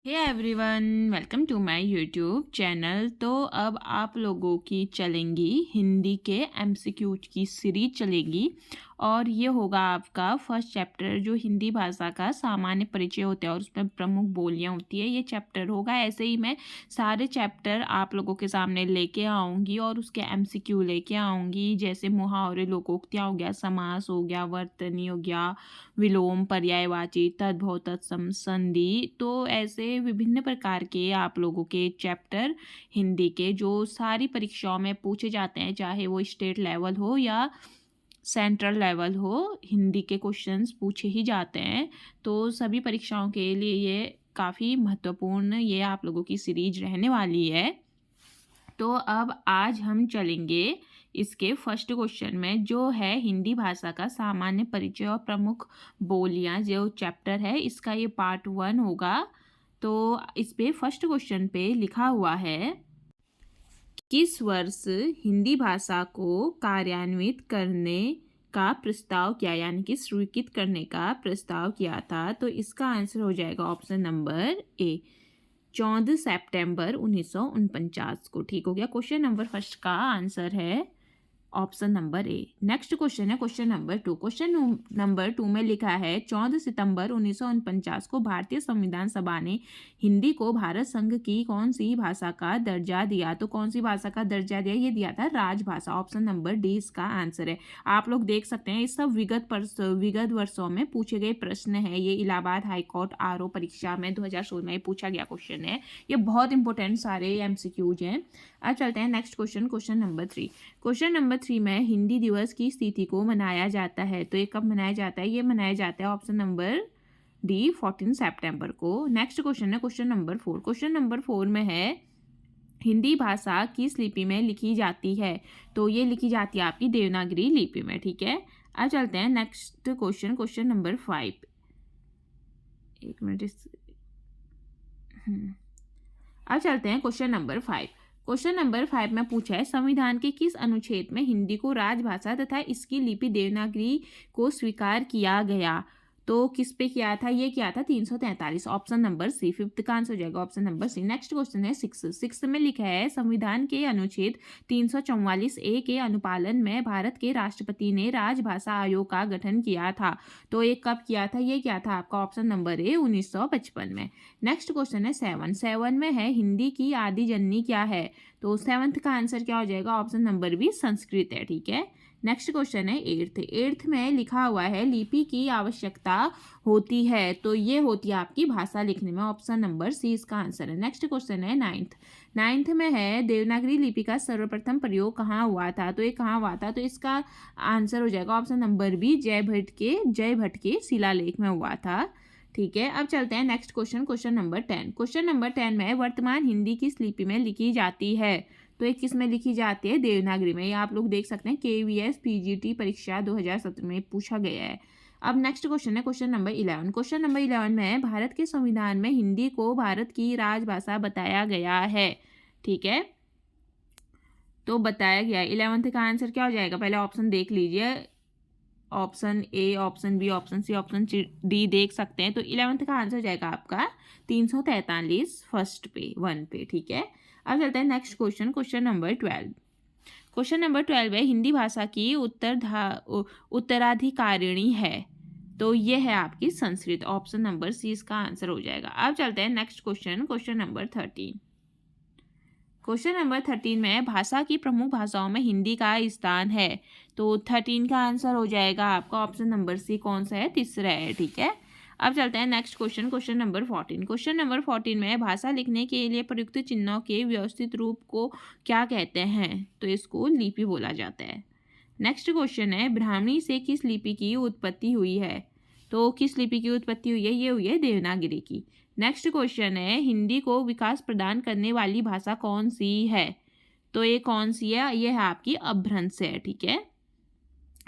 Hey everyone, welcome to my YouTube channel. तो अब आप लोगों की चलेंगी हिंदी के एमसीक्यू की सीरीज चलेगी और ये होगा आपका फर्स्ट चैप्टर जो हिंदी भाषा का सामान्य परिचय होता है और उसमें प्रमुख बोलियां होती है। ये चैप्टर होगा। ऐसे ही मैं सारे चैप्टर आप लोगों के सामने लेके आऊँगी और उसके एमसीक्यू लेके आऊँगी, जैसे मुहावरे, लोकोक्तियाँ हो गया, समास हो गया, वर्तनी हो गया, विलोम, पर्यायवाची, तद्भव, तत्सम, संधि। तो ऐसे विभिन्न प्रकार के आप लोगों के चैप्टर हिंदी के जो सारी परीक्षाओं में पूछे जाते हैं, चाहे वो स्टेट लेवल हो या सेंट्रल लेवल हो, हिंदी के क्वेश्चंस पूछे ही जाते हैं। तो सभी परीक्षाओं के लिए ये काफ़ी महत्वपूर्ण ये आप लोगों की सीरीज रहने वाली है। तो अब आज हम चलेंगे इसके फर्स्ट क्वेश्चन में, जो है हिंदी भाषा का सामान्य परिचय और प्रमुख बोलियां। जो चैप्टर है इसका ये पार्ट 1 होगा। तो इस पे फर्स्ट क्वेश्चन पे लिखा हुआ है, किस वर्ष हिंदी भाषा को कार्यान्वित करने का प्रस्ताव किया, यानी कि स्वीकृत करने का प्रस्ताव किया था। तो इसका आंसर हो जाएगा ऑप्शन नंबर ए, 14 सितंबर 1949 को। ठीक हो गया। क्वेश्चन नंबर फर्स्ट का आंसर है option number A. Next question है क्वेश्चन नंबर 2। क्वेश्चन नंबर 2 में लिखा है, 14 सितंबर 1949 को भारतीय संविधान सभा ने हिंदी को भारत संघ की कौन सी भाषा का दर्जा दिया। तो कौन सी भाषा का दर्जा दिया? ये दिया था राजभाषा। ऑप्शन नंबर डी इसका आंसर है। आप लोग देख सकते हैं, इस सब विगत वर्षों में पूछे गए प्रश्न है। ये इलाहाबाद हाईकोर्ट आरओ परीक्षा में 2016 में पूछा गया क्वेश्चन है। ये बहुत इंपॉर्टेंट सारे एमसीक्यूज हैं। अब चलते हैं next question, question number 3। Question number 3 में हिंदी दिवस की तिथि को मनाया जाता है। तो ये कब मनाया जाता है? ये मनाया जाता है ऑप्शन नंबर डी 14 सितंबर को। नेक्स्ट क्वेश्चन है क्वेश्चन नंबर 4। क्वेश्चन नंबर 4 में है, हिंदी भाषा किस लिपि में लिखी जाती है? तो ये लिखी जाती है आपकी देवनागरी लिपि में। ठीक है। अब चलते हैं नेक्स्ट क्वेश्चन, क्वेश्चन नंबर 5। एक मिनट। अब चलते हैं क्वेश्चन नंबर 5। क्वेश्चन नंबर 5 में पूछा है, संविधान के किस अनुच्छेद में हिंदी को राजभाषा तथा इसकी लिपि देवनागरी को स्वीकार किया गया? तो किस पे किया था? ये किया था 343। Option number C. फिफ्थ का आंसर हो जाएगा option number C. Next question है 6 में लिखा है, संविधान के अनुच्छेद 344A के अनुपालन में भारत के राष्ट्रपति ने राजभाषा आयोग का गठन किया था। तो ये कब किया था? ये किया था आपका ऑप्शन नंबर ए 1955 में। नेक्स्ट क्वेश्चन है 7 में है, हिंदी की आदि जननी क्या है? तो 7th का आंसर क्या हो जाएगा? ऑप्शन नंबर बी संस्कृत है। ठीक है। नेक्स्ट क्वेश्चन है 8th में लिखा हुआ है, लिपि की आवश्यकता होती है। तो ये होती है आपकी भाषा लिखने में। ऑप्शन नंबर सी इसका आंसर है। नेक्स्ट क्वेश्चन है 9th में है, देवनागरी लिपि का सर्वप्रथम प्रयोग कहाँ हुआ था? तो ये कहाँ हुआ था? तो इसका आंसर हो जाएगा ऑप्शन नंबर बी, जय भट्ट के शिलालेख में हुआ था। ठीक है। अब चलते हैं next question, question number 10। Question number 10 में, वर्तमान हिंदी किस लिपि में लिखी जाती है? तो ये किस में लिखी जाती है? देवनागरी में। ये आप लोग देख सकते हैं, KVS PGT परीक्षा 2017 में पूछा गया है। अब नेक्स्ट क्वेश्चन है क्वेश्चन नंबर 11। क्वेश्चन नंबर 11 में, भारत के संविधान में हिंदी को भारत की राजभाषा बताया गया है। ठीक है। तो बताया गया है। 11th का आंसर क्या हो जाएगा? पहले ऑप्शन देख लीजिए, option A, option B, option C, option D देख सकते हैं। तो 11th का आंसर जाएगा आपका 343 फर्स्ट पे 1 पे। ठीक है। अब चलते हैं next question, question number 12। Question number 12 है, हिंदी भाषा की उत्तराधिकारिणी है। तो ये है आपकी संस्कृत। ऑप्शन नंबर सी इसका आंसर हो जाएगा। अब चलते हैं next question, question number 13। Question number 13 में, भाषा की प्रमुख भाषाओं में हिंदी का स्थान है। तो 13 का आंसर हो जाएगा आपका ऑप्शन नंबर सी। कौन सा है? तीसरा है। ठीक है। अब चलते हैं next question, question number 14। Question number 14 में, भाषा लिखने के लिए प्रयुक्त चिन्हों के व्यवस्थित रूप को क्या कहते हैं? तो इसको लिपि बोला जाता है। नेक्स्ट क्वेश्चन है, ब्राह्मणी से किस लिपि की उत्पत्ति हुई है? तो किस लिपि की उत्पत्ति हुई है? ये हुई है देवनागरी की। नेक्स्ट क्वेश्चन है, हिंदी को विकास प्रदान करने वाली भाषा कौन सी है? तो ये कौन सी है? ये है आपकी अपभ्रंश है। ठीक है।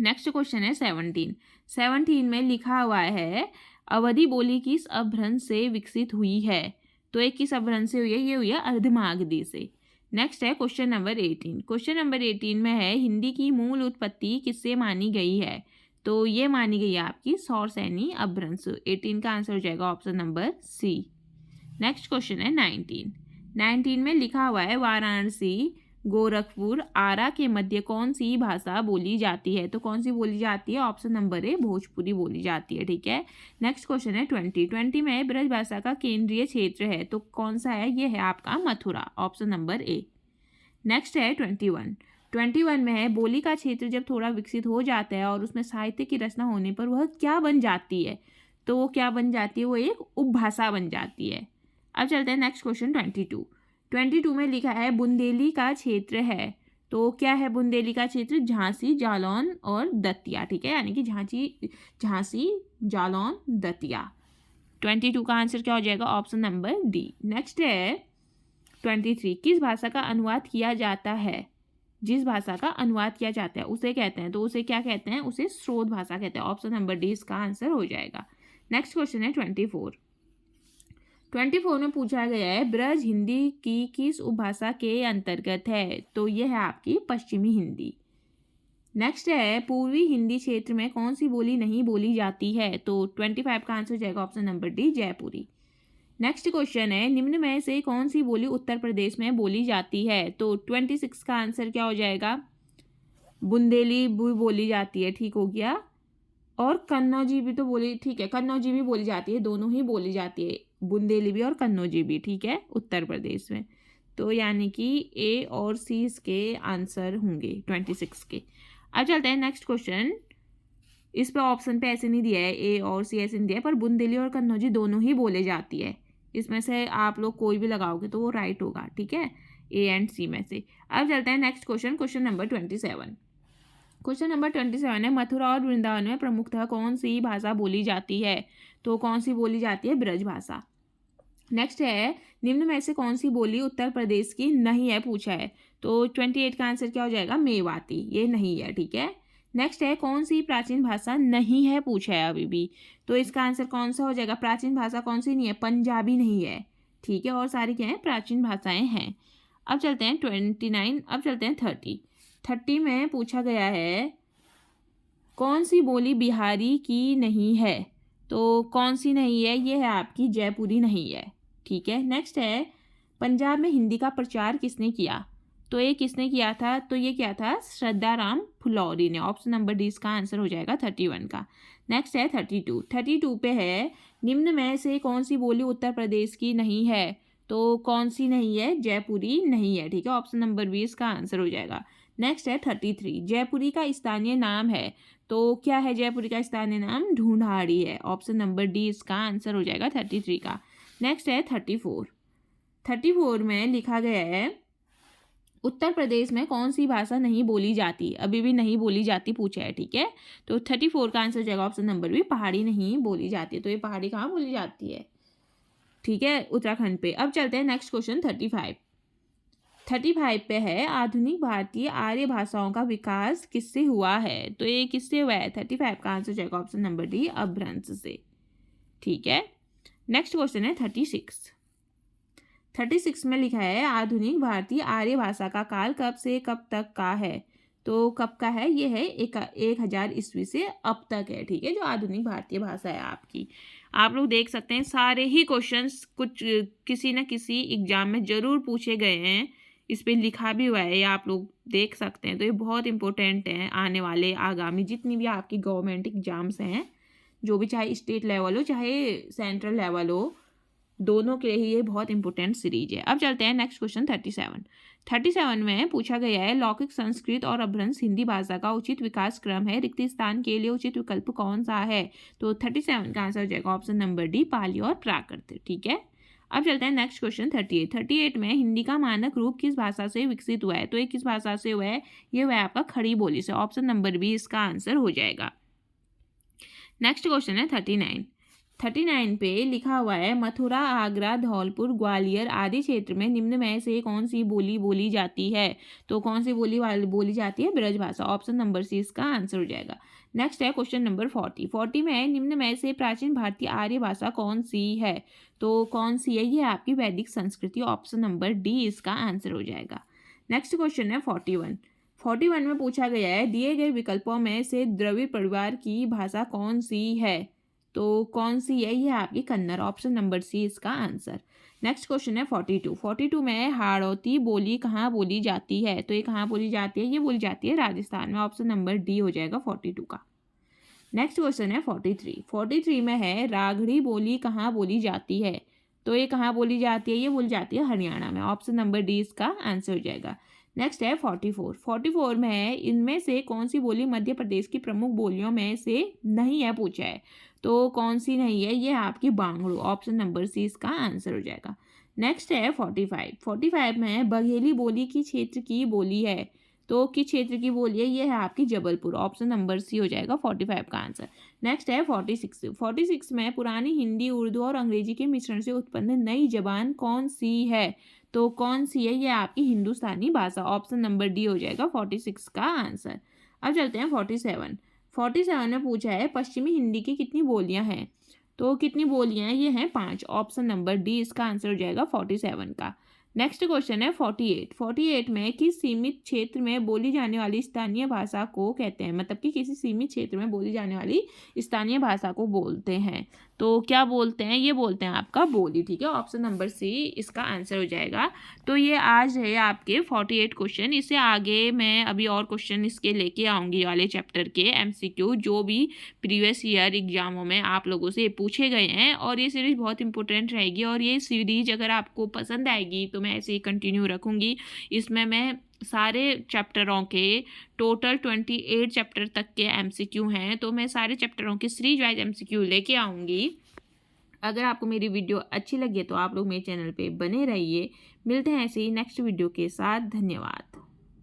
नेक्स्ट क्वेश्चन है 17 में लिखा हुआ है, अवधि बोली किस अपभ्रंश से विकसित हुई है? तो ये किस अपभ्रंश से हुई है? ये हुई है अर्धमागधी से। नेक्स्ट है क्वेश्चन नंबर 18। क्वेश्चन नंबर 18 में है, हिंदी की मूल उत्पत्ति किससे मानी गई है? तो ये मानी गई है आपकी सौरसैनी अपभ्रंश। 18 का आंसर हो जाएगा option number C. Next question है 19 में लिखा हुआ है वाराणसी, गोरखपुर, आरा के मध्य कौन सी भाषा बोली जाती है? तो कौन सी बोली जाती है? ऑप्शन नंबर ए भोजपुरी बोली जाती है। ठीक है। नेक्स्ट क्वेश्चन है 20 में ब्रज भाषा का केंद्रीय क्षेत्र है तो कौन सा है? ये है आपका Mathura, option number A. Next है 21 में है बोली का क्षेत्र जब थोड़ा विकसित हो जाता है और उसमें साहित्य की रचना होने पर वह क्या बन जाती है? तो वो क्या बन जाती है? वो एक उपभाषा बन जाती है। अब चलते हैं नेक्स्ट क्वेश्चन 22 में लिखा है बुंदेली का क्षेत्र है तो क्या है बुंदेली का क्षेत्र? झांसी, जालौन और दतिया। ठीक है, यानी कि झांसी, जालौन, दतिया। 22 का आंसर क्या हो जाएगा? Option number D. नेक्स्ट है 23 किस भाषा का अनुवाद किया जाता है? जिस भाषा का अनुवाद किया जाता है उसे कहते हैं, तो उसे क्या कहते हैं? उसे स्रोत भाषा कहते हैं। ऑप्शन नंबर डी इसका आंसर हो जाएगा। नेक्स्ट क्वेश्चन है 24 में पूछा गया है ब्रज हिंदी की किस उपभाषा के अंतर्गत है? तो यह है आपकी पश्चिमी हिंदी। नेक्स्ट है पूर्वी हिंदी क्षेत्र में कौन सी बोली नहीं बोली जाती है? तो 25 का आंसर हो जाएगा ऑप्शन नंबर डी जयपुरी। नेक्स्ट क्वेश्चन है निम्न में से कौन सी बोली उत्तर प्रदेश में बोली जाती है? तो 26 का आंसर क्या हो जाएगा? बुंदेली भी बोली जाती है, ठीक हो गया। और कन्नौजी भी तो बोली, ठीक है, कन्नौजी भी बोली जाती है, दोनों ही बोली जाती है, बुंदेली भी और कन्नौजी भी। ठीक है, उत्तर प्रदेश में। तो यानी कि ए और सी इसके आंसर होंगे 26 के। अब चलते हैं नेक्स्ट क्वेश्चन। इस पे ऑप्शन पे ऐसे नहीं दिया है, ए और सी ऐसे नहीं दिया है, पर बुंदेली और कन्नौजी दोनों ही बोले जाती है। इसमें से आप लोग कोई भी लगाओगे तो वो राइट होगा। ठीक है, ए एंड सी में से। अब चलते हैं next question number 27। Question number 27 है मथुरा और वृंदावन में प्रमुखतः कौन सी भाषा बोली जाती है? तो कौन सी बोली जाती है? ब्रज भाषा। नेक्स्ट है निम्न में से कौन सी बोली उत्तर प्रदेश की नहीं है पूछा है? तो 28 का आंसर क्या हो जाएगा? मेवाती, ये नहीं है। ठीक है। नेक्स्ट है कौन सी प्राचीन भाषा नहीं है पूछा है अभी भी, तो इसका आंसर कौन सा हो जाएगा? प्राचीन भाषा कौन सी नहीं है? पंजाबी नहीं है। ठीक है, और सारी क्या है? प्राचीन भाषाएं हैं। अब चलते हैं 29, अब चलते हैं 30 में पूछा गया है कौन सी बोली बिहारी की नहीं है? तो कौन सी नहीं है? ये है आपकी जयपुरी नहीं है। ठीक है। नेक्स्ट है पंजाब में हिंदी का प्रचार किसने किया? तो ये किसने किया था? तो ये क्या था? श्रद्धाराम फुलौरी ने। ऑप्शन नंबर डी इसका आंसर हो जाएगा 31 का। नेक्स्ट है 32 पे है निम्न में से कौन सी बोली उत्तर प्रदेश की नहीं है? तो कौन सी नहीं है? जयपुरी नहीं है। ठीक है, ऑप्शन नंबर बी इसका आंसर हो जाएगा। नेक्स्ट है 33 जयपुरी का स्थानीय नाम है, तो क्या है जयपुरी का स्थानीय नाम? ढूंढाड़ी है। ऑप्शन नंबर डी इसका आंसर हो जाएगा 33 का। नेक्स्ट है 34 में लिखा गया है उत्तर प्रदेश में कौन सी भाषा नहीं बोली जाती? अभी भी नहीं बोली जाती पूछा है। ठीक है, तो 34 का आंसर हो जाएगा ऑप्शन नंबर बी पहाड़ी नहीं बोली जाती है। तो ये पहाड़ी कहाँ बोली जाती है? ठीक है, उत्तराखंड पे। अब चलते हैं नेक्स्ट क्वेश्चन 35 पे है आधुनिक भारतीय आर्य भाषाओं का विकास किससे हुआ है? तो ये किससे हुआ है? 35 का आंसर जाएगा ऑप्शन नंबर डी अपभ्रंश से। ठीक है। नेक्स्ट क्वेश्चन है 36 में लिखा है आधुनिक भारतीय आर्य भाषा का काल कब से कब तक का है? तो कब का है? ये है 1000 ईस्वी से अब तक है। ठीक है, जो आधुनिक भारतीय भाषा है आपकी। आप लोग देख सकते हैं सारे ही क्वेश्चंस कुछ किसी न किसी एग्जाम में जरूर पूछे गए हैं, इस पर लिखा भी हुआ है, ये आप लोग देख सकते हैं। तो ये बहुत इंपॉर्टेंट है आने वाले आगामी जितनी भी आपकी गवर्नमेंट एग्जाम्स हैं, जो भी, चाहे स्टेट लेवल हो चाहे सेंट्रल लेवल हो, दोनों के लिए ये बहुत इंपॉर्टेंट सीरीज है। अब चलते हैं नेक्स्ट क्वेश्चन 37 में पूछा गया है लौकिक संस्कृत और अपभ्रंश हिंदी भाषा का उचित विकास क्रम है, रिक्त स्थान के लिए उचित विकल्प कौन सा है? तो 37 का आंसर हो जाएगा ऑप्शन नंबर डी पाली और प्राकृत। ठीक है। अब चलते हैं नेक्स्ट क्वेश्चन 38 में हिंदी का मानक रूप किस भाषा से विकसित हुआ है? तो ये किस भाषा से हुआ है? ये हुआ है आपका खड़ी बोली से। ऑप्शन नंबर बी इसका आंसर हो जाएगा। नेक्स्ट क्वेश्चन है 39 पे लिखा हुआ है मथुरा, आगरा, धौलपुर, ग्वालियर आदि क्षेत्र में निम्न में से कौन सी बोली बोली जाती है? तो कौन सी बोली बोली जाती है? ब्रज भाषा। ऑप्शन नंबर सी इसका आंसर हो जाएगा। नेक्स्ट है क्वेश्चन नंबर 40 में निम्न में से प्राचीन भारतीय आर्य भाषा कौन सी है? तो कौन सी है? ये आपकी वैदिक संस्कृति। ऑप्शन नंबर डी इसका आंसर हो जाएगा। नेक्स्ट क्वेश्चन है 41 में पूछा गया है दिए गए विकल्पों में से द्रविड़ परिवार की भाषा कौन सी है? तो कौन सी है, ये आपकी कन्नड़, ऑप्शन नंबर सी इसका आंसर। नेक्स्ट क्वेश्चन है 42 में हाड़ौती बोली कहाँ बोली जाती है, तो ये कहाँ बोली जाती है, ये बोली जाती है राजस्थान में, ऑप्शन नंबर डी हो जाएगा 42 का। नेक्स्ट क्वेश्चन है 43 में है रागड़ी बोली कहाँ बोली जाती है, तो ये कहाँ बोली जाती है, ये बोली जाती है हरियाणा में, ऑप्शन नंबर डी इसका आंसर हो जाएगा। नेक्स्ट है 44 में है इनमें से कौन सी बोली मध्य प्रदेश की प्रमुख बोलियों में से नहीं है पूछा है, तो कौन सी नहीं है, ये आपकी बांगड़ू, ऑप्शन नंबर सी इसका आंसर हो जाएगा। नेक्स्ट है 45 में है बघेली बोली की क्षेत्र की बोली है, तो किस क्षेत्र की बोली है, ये है आपकी जबलपुर, ऑप्शन नंबर सी हो जाएगा 45 का आंसर। नेक्स्ट है 46 में पुरानी हिंदी, उर्दू और अंग्रेजी के मिश्रण से उत्पन्न नई जबान कौन सी है, तो कौन सी है, ये आपकी हिंदुस्तानी भाषा, ऑप्शन नंबर डी हो जाएगा 46 का आंसर। अब चलते हैं 47 में पूछा है पश्चिमी हिंदी की कितनी बोलियां हैं, तो कितनी बोलियां हैं, ये हैं 5, ऑप्शन नंबर डी इसका आंसर हो जाएगा 47 का। नेक्स्ट क्वेश्चन है 48 में किस सीमित क्षेत्र में बोली जाने वाली स्थानीय भाषा को कहते हैं, मतलब कि किसी सीमित क्षेत्र में बोली जाने वाली स्थानीय भाषा को बोलते हैं, तो क्या बोलते हैं, ये बोलते हैं आपका बोली, ठीक है, ऑप्शन नंबर सी इसका आंसर हो जाएगा। तो ये आज है आपके 48 क्वेश्चन, इससे आगे मैं अभी और क्वेश्चन इसके लेके आऊँगी वाले चैप्टर के MCQ जो भी प्रीवियस ईयर एग्जामों में आप लोगों से पूछे गए हैं, और ये सीरीज़ बहुत इंपॉर्टेंट रहेगी, और ये सीरीज अगर आपको पसंद आएगी तो मैं ऐसे ही कंटिन्यू रखूँगी। इसमें मैं सारे चैप्टरों के टोटल 28 चैप्टर तक के MCQ हैं, तो मैं सारे चैप्टरों के सीरीज वाइज MCQ लेके आऊँगी। अगर आपको मेरी वीडियो अच्छी लगी तो आप लोग मेरे चैनल पे बने रहिए। मिलते हैं ऐसे ही नेक्स्ट वीडियो के साथ। धन्यवाद।